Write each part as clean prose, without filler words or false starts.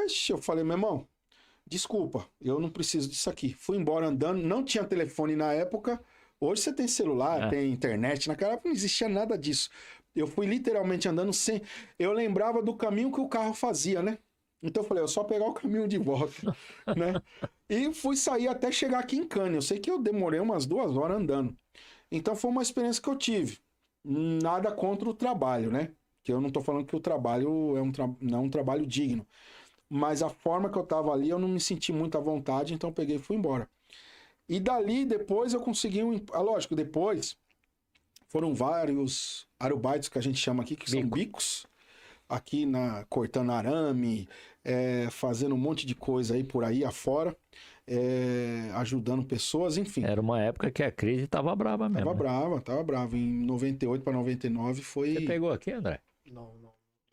Ixi, eu falei, meu irmão, desculpa, eu não preciso disso aqui. Fui embora andando, não tinha telefone na época. Hoje você tem celular, tem internet. Naquela época não existia nada disso. Eu fui literalmente andando sem... Eu lembrava do caminho que o carro fazia, né? Então eu falei, eu só pegar o caminho de volta, né? E fui sair até chegar aqui em Cannes. Eu sei que eu demorei umas 2 horas andando. Então foi uma experiência que eu tive. Nada contra o trabalho, né? Que eu não tô falando que o trabalho não é um trabalho digno. Mas a forma que eu tava ali, eu não me senti muito à vontade, então eu peguei e fui embora. E dali, depois, eu consegui lógico, depois foram vários arubites que a gente chama aqui, que são bicos. Aqui cortando arame, fazendo um monte de coisa aí por aí afora, ajudando pessoas, enfim. Era uma época que a crise tava brava mesmo. Tava brava. Em 98 para 99 foi... Você pegou aqui, André? Não.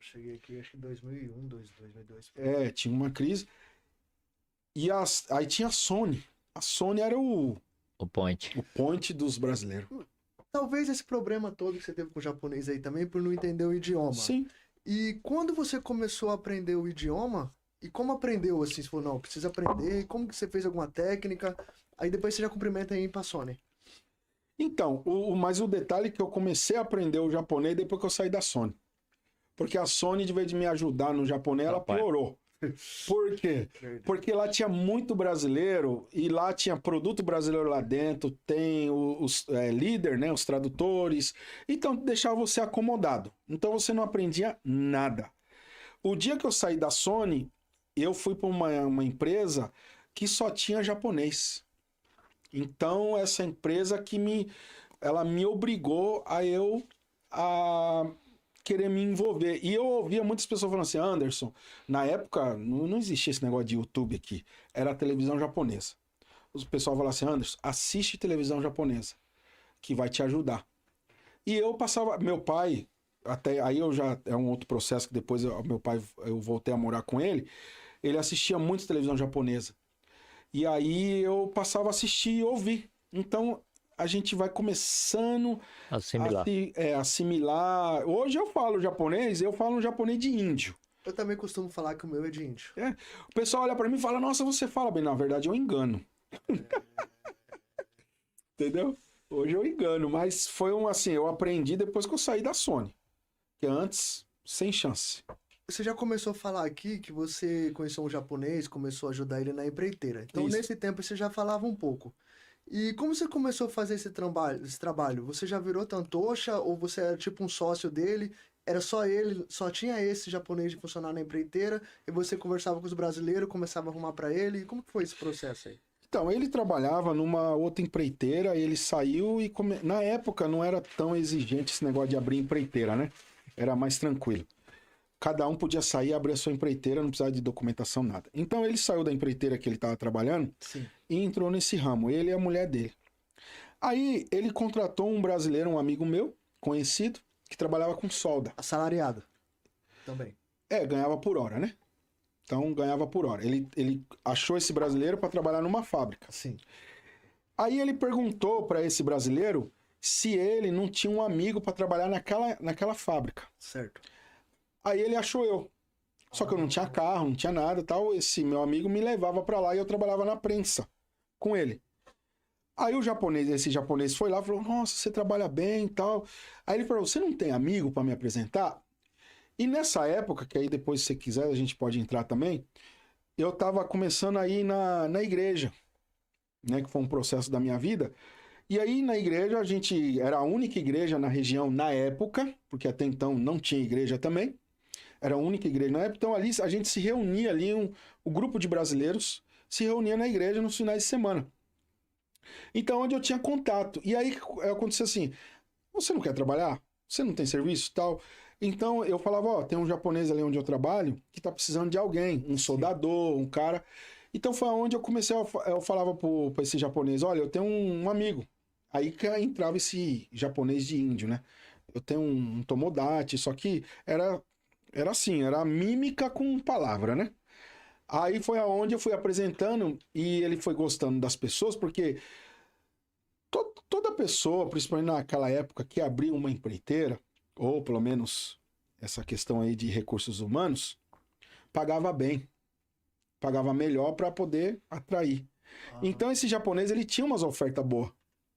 Cheguei aqui acho que em 2001, 2002. Tinha uma crise. E aí tinha a Sony. A Sony era o point dos brasileiros. Talvez esse problema todo que você teve com o japonês aí também, por não entender o idioma. Sim. E quando você começou a aprender o idioma, e como aprendeu assim? Você falou, não, precisa aprender, e como que você fez alguma técnica? Aí depois você já cumprimenta aí pra Sony. Então, mas o detalhe é que eu comecei a aprender o japonês depois que eu saí da Sony. Porque a Sony, de vez de me ajudar no japonês, ela piorou. Por quê? Porque lá tinha muito brasileiro e lá tinha produto brasileiro lá dentro, tem os líder, né, os tradutores, então deixava você acomodado. Então você não aprendia nada. O dia que eu saí da Sony, eu fui para uma empresa que só tinha japonês. Então essa empresa ela me obrigou a querer me envolver. E eu ouvia muitas pessoas falando assim, Anderson, na época não existia esse negócio de YouTube aqui, era a televisão japonesa. O pessoal falava assim, Anderson, assiste televisão japonesa, que vai te ajudar. E eu passava, meu pai, até aí é um outro processo que depois meu pai, eu voltei a morar com ele assistia muito televisão japonesa. E aí eu passava a assistir e ouvir. Então a gente vai começando a assimilar. Hoje eu falo japonês um japonês de índio. Eu também costumo falar que o meu é de índio. O pessoal olha pra mim e fala, nossa, você fala bem. Na verdade, eu engano. Entendeu? Hoje eu engano, mas foi eu aprendi depois que eu saí da Sony. Que antes, sem chance. Você já começou a falar aqui que você conheceu um japonês, começou a ajudar ele na empreiteira. Então, Isso. Nesse tempo, você já falava um pouco. E como você começou a fazer esse trabalho? Você já virou tantocha ou você era tipo um sócio dele? Era só ele, só tinha esse japonês de funcionar na empreiteira e você conversava com os brasileiros, começava a arrumar para ele? Como que foi esse processo aí? Então, ele trabalhava numa outra empreiteira, ele saiu e... Na época não era tão exigente esse negócio de abrir empreiteira, né? Era mais tranquilo. Cada um podia sair e abrir a sua empreiteira, não precisava de documentação, nada. Então ele saiu da empreiteira que ele estava trabalhando e entrou nesse ramo, ele e a mulher dele. Aí ele contratou um brasileiro, um amigo meu, conhecido, que trabalhava com solda. Assalariado também. Ganhava por hora, né? Então ganhava por hora. Ele achou esse brasileiro para trabalhar numa fábrica. Sim. Aí ele perguntou para esse brasileiro se ele não tinha um amigo para trabalhar naquela fábrica. Certo. Aí ele achou eu. Só que eu não tinha carro, não tinha nada e tal. Esse meu amigo me levava pra lá e eu trabalhava na prensa com ele. Aí esse japonês foi lá e falou, nossa, você trabalha bem e tal. Aí ele falou, você não tem amigo pra me apresentar? E nessa época, que aí depois se você quiser a gente pode entrar também, eu tava começando a ir na igreja, né? Que foi um processo da minha vida. E aí na igreja a gente era a única igreja na região na época, porque até então não tinha igreja também. Era a única igreja na época, então ali a gente se reunia ali, o grupo de brasileiros se reunia na igreja nos finais de semana. Então, onde eu tinha contato. E aí acontecia assim, você não quer trabalhar? Você não tem serviço tal? Então eu falava, tem um japonês ali onde eu trabalho que tá precisando de alguém, um soldador, um cara. Então foi onde eu comecei, eu falava pra esse japonês, olha, eu tenho um amigo. Aí que entrava esse japonês de índio, né? Eu tenho um tomodachi, só que era assim, era mímica com palavra, né? Aí foi aonde eu fui apresentando e ele foi gostando das pessoas, porque toda pessoa, principalmente naquela época, que abria uma empreiteira, ou pelo menos essa questão aí de recursos humanos, pagava bem. pagava melhor para poder atrair. Então esse japonês, ele tinha umas ofertas boas.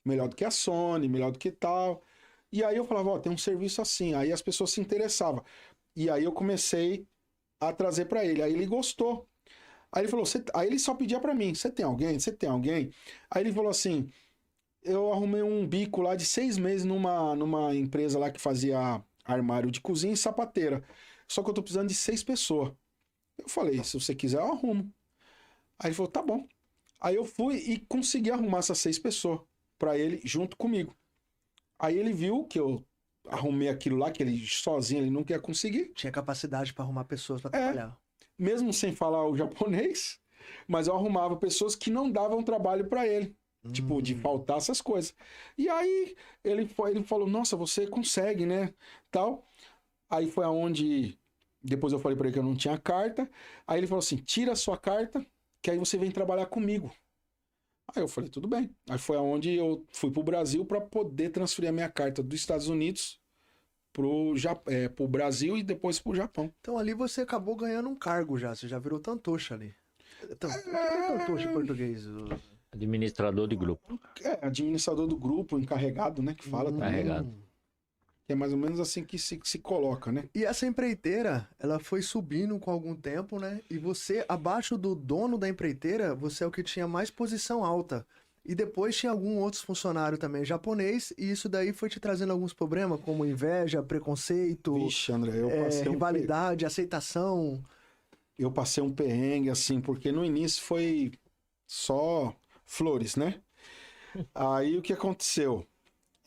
Melhor do que a Sony, melhor do que tal. E aí eu falava, ó, tem um serviço assim. Aí as pessoas se interessavam. E aí eu comecei a trazer para ele. Aí ele gostou. Aí ele falou, aí ele só pedia para mim, você tem alguém? Você tem alguém? Aí ele falou assim, eu arrumei um bico lá de 6 meses numa empresa lá que fazia armário de cozinha e sapateira. Só que eu tô precisando de 6 pessoas. Eu falei, se você quiser eu arrumo. Aí ele falou, tá bom. Aí eu fui e consegui arrumar essas 6 pessoas para ele junto comigo. Aí ele viu que eu arrumei aquilo lá, que ele sozinho ele nunca ia conseguir. Tinha capacidade para arrumar pessoas para trabalhar. Mesmo sem falar o japonês, mas eu arrumava pessoas que não davam trabalho para ele. Tipo, de faltar essas coisas. E aí ele falou, nossa, você consegue, né? Tal. Aí foi aonde, depois eu falei para ele que eu não tinha carta. Aí ele falou assim, tira a sua carta, que aí você vem trabalhar comigo. Aí eu falei, tudo bem. Aí foi aonde eu fui pro Brasil para poder transferir a minha carta dos Estados Unidos pro Brasil e depois pro Japão. Então ali você acabou ganhando um cargo já, você já virou tantocha ali. Então, o que é tantocha em português? Administrador de grupo. Administrador do grupo, encarregado, né? Que fala também. Encarregado. Que é mais ou menos assim que se coloca, né? E essa empreiteira, ela foi subindo com algum tempo, né? E você, abaixo do dono da empreiteira, você é o que tinha mais posição alta. E depois tinha algum outro funcionário também japonês, e isso daí foi te trazendo alguns problemas, como inveja, preconceito, Vixe, André, eu passei rivalidade, aceitação. Eu passei um perrengue, assim, porque no início foi só flores, né? Aí o que aconteceu?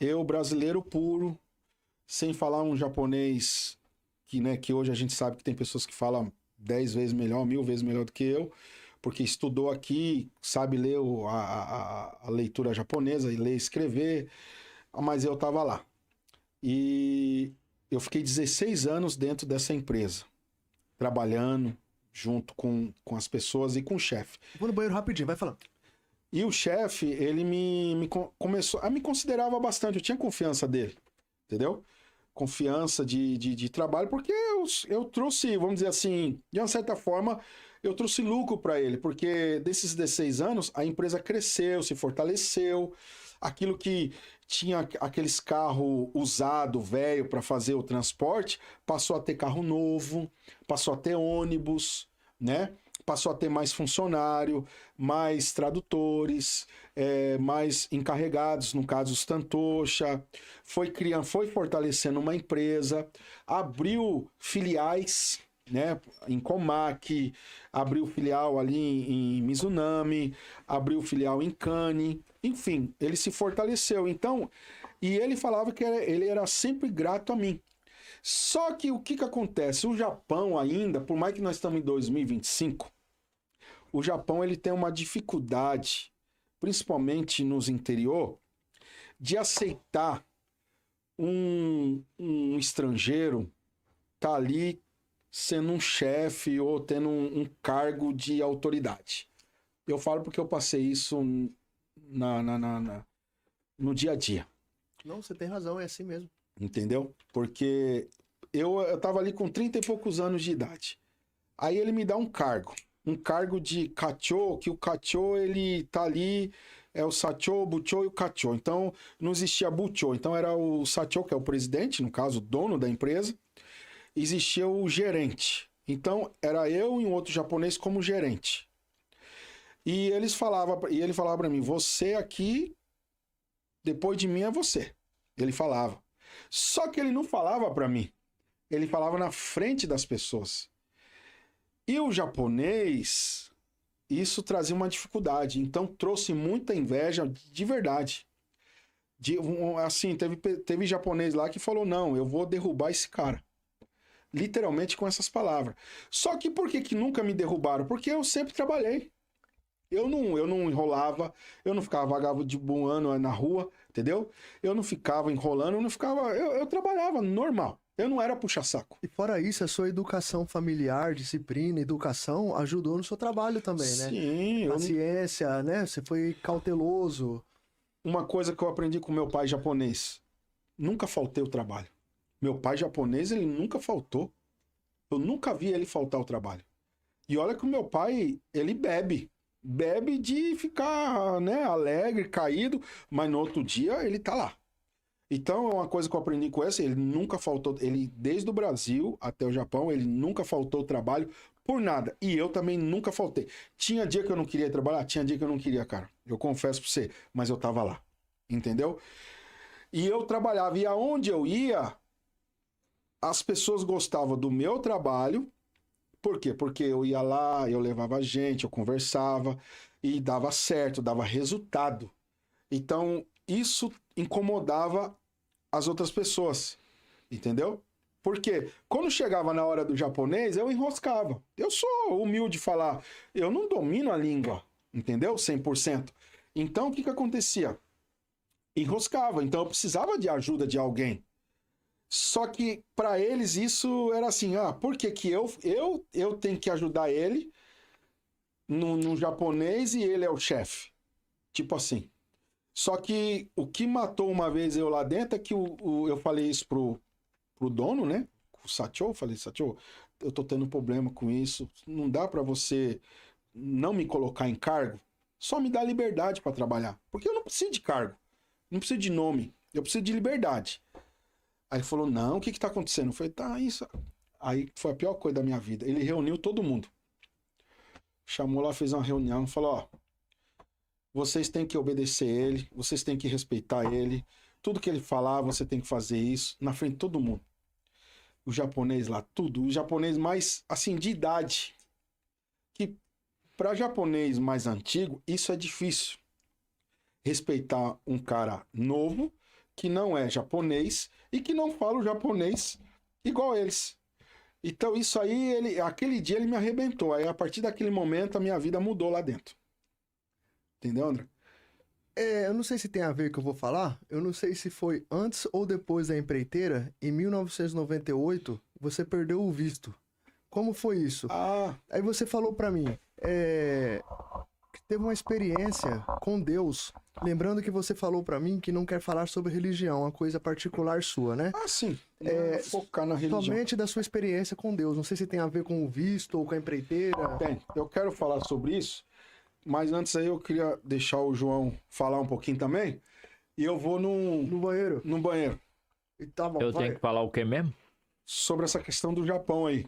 Eu, brasileiro puro, sem falar um japonês que, né, que hoje a gente sabe que tem pessoas que falam 10 vezes melhor, 1000 vezes melhor do que eu, porque estudou aqui, sabe ler a leitura japonesa e ler e escrever, mas eu tava lá. E eu fiquei 16 anos dentro dessa empresa, trabalhando junto com as pessoas e com o chefe. Vou no banheiro rapidinho, vai falando. E o chefe, ele começou a me considerava bastante, eu tinha confiança dele, entendeu? Confiança de trabalho, porque eu trouxe, vamos dizer assim, de uma certa forma, eu trouxe lucro para ele, porque desses 16 anos, a empresa cresceu, se fortaleceu, aquilo que tinha aqueles carros usados, velho, para fazer o transporte, passou a ter carro novo, passou a ter ônibus, né? Passou a ter mais funcionário, mais tradutores, mais encarregados, no caso os tantocha, foi fortalecendo uma empresa, abriu filiais, né, em Komak, abriu filial ali em Mizunami, abriu filial em Kane, enfim, ele se fortaleceu. Então, e ele falava que ele era sempre grato a mim. Só que o que acontece? O Japão ainda, por mais que nós estamos em 2025, o Japão ele tem uma dificuldade, principalmente nos interior, de aceitar um estrangeiro tá ali sendo um chefe ou tendo um cargo de autoridade. Eu falo porque eu passei isso no dia a dia. Não, você tem razão, é assim mesmo. Entendeu? Porque eu tava ali com 30 e poucos anos de idade. Aí ele me dá um cargo de Kacho, que o Kacho ele tá ali, é o Sacho, o Bucho e o Kacho. Então não existia Bucho, então era o Sacho, que é o presidente, no caso, o dono da empresa. Existia o gerente. Então era eu e um outro japonês como gerente. E ele falava para mim, você aqui, depois de mim é você. Ele falava. Só que ele não falava para mim. Ele falava na frente das pessoas. E o japonês, isso trazia uma dificuldade. Então trouxe muita inveja de verdade. Assim, teve japonês lá que falou, não, eu vou derrubar esse cara. Literalmente com essas palavras. Só que por que nunca me derrubaram? Porque eu sempre trabalhei. Eu não enrolava, eu não ficava vagabundeando na rua, entendeu? Eu não ficava enrolando, eu trabalhava normal. Eu não era puxa-saco. E fora isso, a sua educação familiar, disciplina, educação, ajudou no seu trabalho também, né? Sim. Paciência, né? Você foi cauteloso. Uma coisa que eu aprendi com meu pai japonês. Nunca faltei o trabalho. Meu pai japonês, ele nunca faltou. Eu nunca vi ele faltar o trabalho. E olha que o meu pai, ele bebe. Bebe de ficar, né, alegre, caído, mas no outro dia ele tá lá. Então, é uma coisa que eu aprendi com essa, ele nunca faltou, ele desde o Brasil até o Japão, ele nunca faltou trabalho por nada. E eu também nunca faltei. Tinha dia que eu não queria trabalhar, tinha dia que eu não queria, cara. Eu confesso pra você, mas eu tava lá. Entendeu? E eu trabalhava, e aonde eu ia, as pessoas gostavam do meu trabalho. Por quê? Porque eu ia lá, eu levava gente, eu conversava, e dava certo, dava resultado. Então, isso incomodava as outras pessoas, entendeu? Porque quando chegava na hora do japonês, eu enroscava. Eu sou humilde de falar, eu não domino a língua, entendeu? 100%. Então, o que que acontecia? Enroscava, então eu precisava de ajuda de alguém. Só que para eles isso era assim, por que que eu tenho que ajudar ele no japonês e ele é o chefe? Tipo assim. Só que o que matou uma vez eu lá dentro é que eu falei isso pro dono, né? O Satchou, falei, Satchou, eu tô tendo problema com isso, não dá para você não me colocar em cargo, só me dá liberdade para trabalhar, porque eu não preciso de cargo, não preciso de nome, eu preciso de liberdade. Aí ele falou, não, o que que tá acontecendo? Eu falei, tá, isso. Aí foi a pior coisa da minha vida, ele reuniu todo mundo, chamou lá, fez uma reunião, falou, ó, vocês têm que obedecer ele, vocês têm que respeitar ele. Tudo que ele falar, você tem que fazer isso na frente de todo mundo. O japonês lá, tudo. O japonês mais, assim, de idade. Que para japonês mais antigo, isso é difícil. Respeitar um cara novo, que não é japonês e que não fala o japonês igual eles. Então isso aí, aquele dia ele me arrebentou. Aí a partir daquele momento a minha vida mudou lá dentro. Entendeu, André? Eu não sei se tem a ver com o que eu vou falar. Eu não sei se foi antes ou depois da empreiteira. Em 1998, você perdeu o visto. Como foi isso? Aí você falou pra mim que teve uma experiência com Deus. Lembrando que você falou pra mim que não quer falar sobre religião, uma coisa particular sua, né? Sim. Focar na religião. Somente da sua experiência com Deus. Não sei se tem a ver com o visto ou com a empreiteira. Tem. Eu quero falar sobre isso. Mas antes aí eu queria deixar o João falar um pouquinho também. E eu vou No banheiro? no banheiro. E tá bom, Eu vai. tenho que falar o quê mesmo? Sobre essa questão do Japão aí.